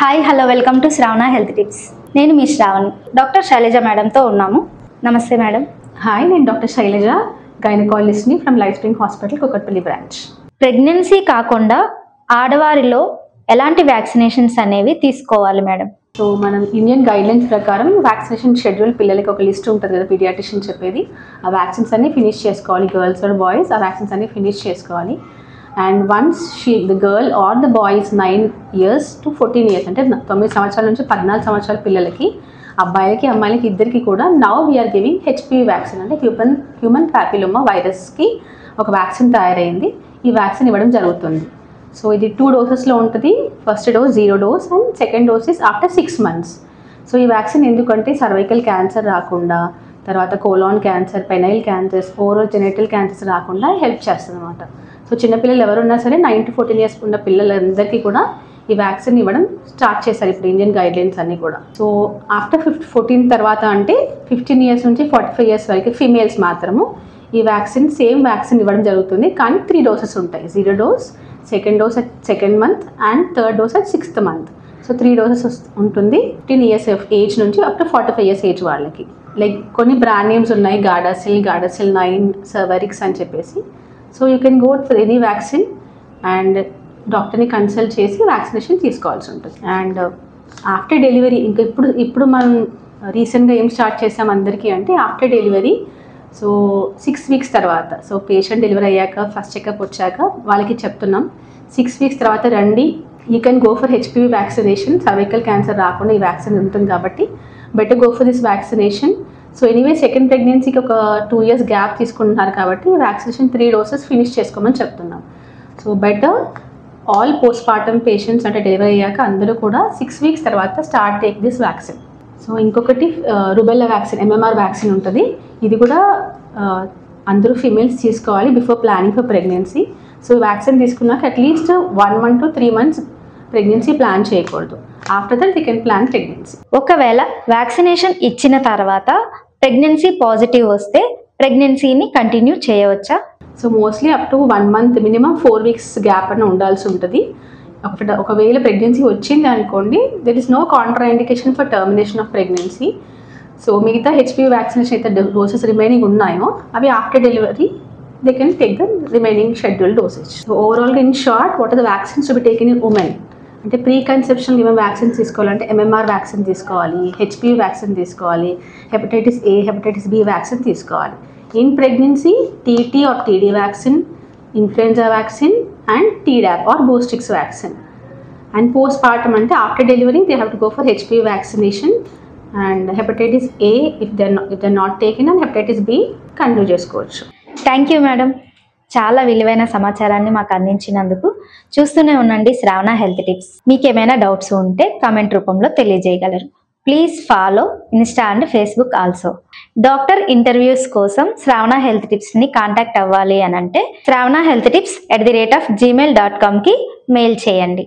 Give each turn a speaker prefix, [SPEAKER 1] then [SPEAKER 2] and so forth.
[SPEAKER 1] Hi hello welcome to Shravana health tips. నేను మీ Shravani. Doctor Shailaja మేడంతో ఉన్నాము. నమస్తే మేడం.
[SPEAKER 2] హాయ్, నేను డాక్టర్ శైలజ, గైనకాలజిస్ట్ని from Life Spring hospital Kukatpally branch.
[SPEAKER 1] Pregnancy కాకుండా ఆడవారిలో ఎలాంటి వ్యాక్సినేషన్స్ అనేవి తీసుకోవాలి మేడం?
[SPEAKER 2] సో మనం ఇండియన్ గైడ్లైన్స్ ప్రకారం వ్యాక్సినేషన్ షెడ్యూల్ పిల్లలకి ఒక లిస్ట్ ఉంటుంది కదా, పీడియాట్రిషియన్ చెప్పేది. ఆ వ్యాక్సిన్స్ అన్ని ఫినిష్ చేసుకోవాలి. గర్ల్స్ ఆర్ బాయ్స్ ఆ వ్యాక్సిన్స్ అన్ని ఫినిష్ చేసుకోవాలి. And once the girl or the boy is 9 years to 14 years, అంటే 9 సంవత్సరాల నుంచి 14 సంవత్సరాల పిల్లలకి, అబ్బాయిలకి అమ్మాయిలకి ఇద్దరికి కూడా now we're giving HPV vaccine, అంటే హ్యూమన్ ప్యాపిలోమా వైరస్కి ఒక వ్యాక్సిన్ తయారైంది. ఈ వ్యాక్సిన్ ఇవ్వడం జరుగుతుంది. సో ఇది 2 dosesలో ఉంటుంది. First dose 0 dose and second dose is after 6 months. So ఈ వ్యాక్సిన్ ఎందుకంటే సర్వైకల్ క్యాన్సర్ రాకుండా, తర్వాత colon cancer, penile cancers, oral genital cancers రాకుండా హెల్ప్ చేస్తుంది అనమాట. సో చిన్నపిల్లలు ఎవరున్నా సరే 9 to 14 years ఉన్న పిల్లలందరికీ కూడా ఈ వ్యాక్సిన్ ఇవ్వడం స్టార్ట్ చేశారు ఇప్పుడు ఇండియన్ గైడ్లైన్స్ అన్నీ కూడా. సో ఆఫ్టర్ 14 తర్వాత అంటే 15 years నుంచి 45 years వరకు ఫీమేల్స్ మాత్రము ఈ వ్యాక్సిన్ సేమ్ వ్యాక్సిన్ ఇవ్వడం జరుగుతుంది. కానీ 3 doses ఉంటాయి. 0 dose, second dose at 2nd month and third dose at 6th month. So 3 doses ఉంటుంది 15 years ఏజ్ నుంచి అప్ టు 45 years ఏజ్ వాళ్ళకి. లైక్ కొన్ని బ్రాండ్ నేమ్స్ ఉన్నాయి, గార్డాసిల్ 9, సర్వరిక్స్ అని చెప్పేసి. So you can go for any vaccine and డాక్టర్ని consult చేసి vaccination తీసుకోవాల్సి ఉంటుంది. అండ్ ఆఫ్టర్ డెలివరీ ఇంకా ఇప్పుడు మనం రీసెంట్గా ఏం స్టార్ట్ చేసాం అందరికీ అంటే ఆఫ్టర్ డెలివరీ. సో 6 weeks తర్వాత, సో పేషెంట్ డెలివరీ అయ్యాక ఫస్ట్ చెకప్ వచ్చాక వాళ్ళకి చెప్తున్నాం 6 weeks తర్వాత రండి, you can go for HPV vaccination. Cervical cancer రాకుండా ఈ వ్యాక్సిన్ ఉంటుంది కాబట్టి better go for this vaccination. So anyway second ప్రెగ్నెన్సీకి ఒక 2 years గ్యాప్ తీసుకుంటున్నారు కాబట్టి వ్యాక్సినేషన్ 3 doses ఫినిష్ చేసుకోమని చెప్తున్నాం. So better all postpartum patients అంటే డెలివరీ అయ్యాక అందరూ కూడా 6 weeks తర్వాత start take this vaccine. So ఇంకొకటి రుబెల్లా వ్యాక్సిన్, MMR వ్యాక్సిన్ ఉంటుంది. ఇది కూడా అందరూ ఫీమేల్స్ తీసుకోవాలి before planning for pregnancy. So vaccine తీసుకున్నాక at least 1 month to 3 months pregnancy plan చేయకూడదు. After that you can plan pregnancy.
[SPEAKER 1] ఒకవేళ వ్యాక్సినేషన్ ఇచ్చిన తర్వాత ప్రెగ్నెన్సీ పాజిటివ్ వస్తే ప్రెగ్నెన్సీని కంటిన్యూ చేయవచ్చా?
[SPEAKER 2] So mostly up to 1 month, minimum 4 weeks gap అని ఉండాల్సి ఉంటుంది. ఒకవేళ ప్రెగ్నెన్సీ వచ్చింది అనుకోండి, there is no contraindication for termination of pregnancy. So మిగతా హెచ్పివి వ్యాక్సినేషన్ అయితే డోసెస్ రిమైనింగ్ ఉన్నాయో అవి after delivery they can take the remaining schedule dosage. So ఓవరాల్గా in short what are the vaccines to be taken in women అంటే preconception ఏమైనా vaccine తీసుకోవాలంటే MMR vaccine తీసుకోవాలి, HPV vaccine తీసుకోవాలి, hepatitis A, hepatitis B vaccine తీసుకోవాలి. In pregnancy TT or TD vaccine, influenza vaccine and TDAP or Boostrix vaccine. And postpartum అంటే after delivery they have to go for HPV vaccination and hepatitis A if they not taken and hepatitis B continue చేసుకోవచ్చు.
[SPEAKER 1] Thank you madam, చాలా విలువైన సమాచారాన్ని మాకు అందించినందుకు. చూస్తూనే ఉండండి శ్రావణ health tips. మీకు ఏమైనా డౌట్స్ ఉంటే కామెంట్ రూపంలో తెలియజేయగలరు. Please follow Insta and Facebook also. Doctor interviews కోసం శ్రావణ హెల్త్ టిప్స్ని కాంటాక్ట్ అవ్వాలి అని అంటే శ్రావణ హెల్త్ టిప్స్ @gmail.com కి మెయిల్ చేయండి.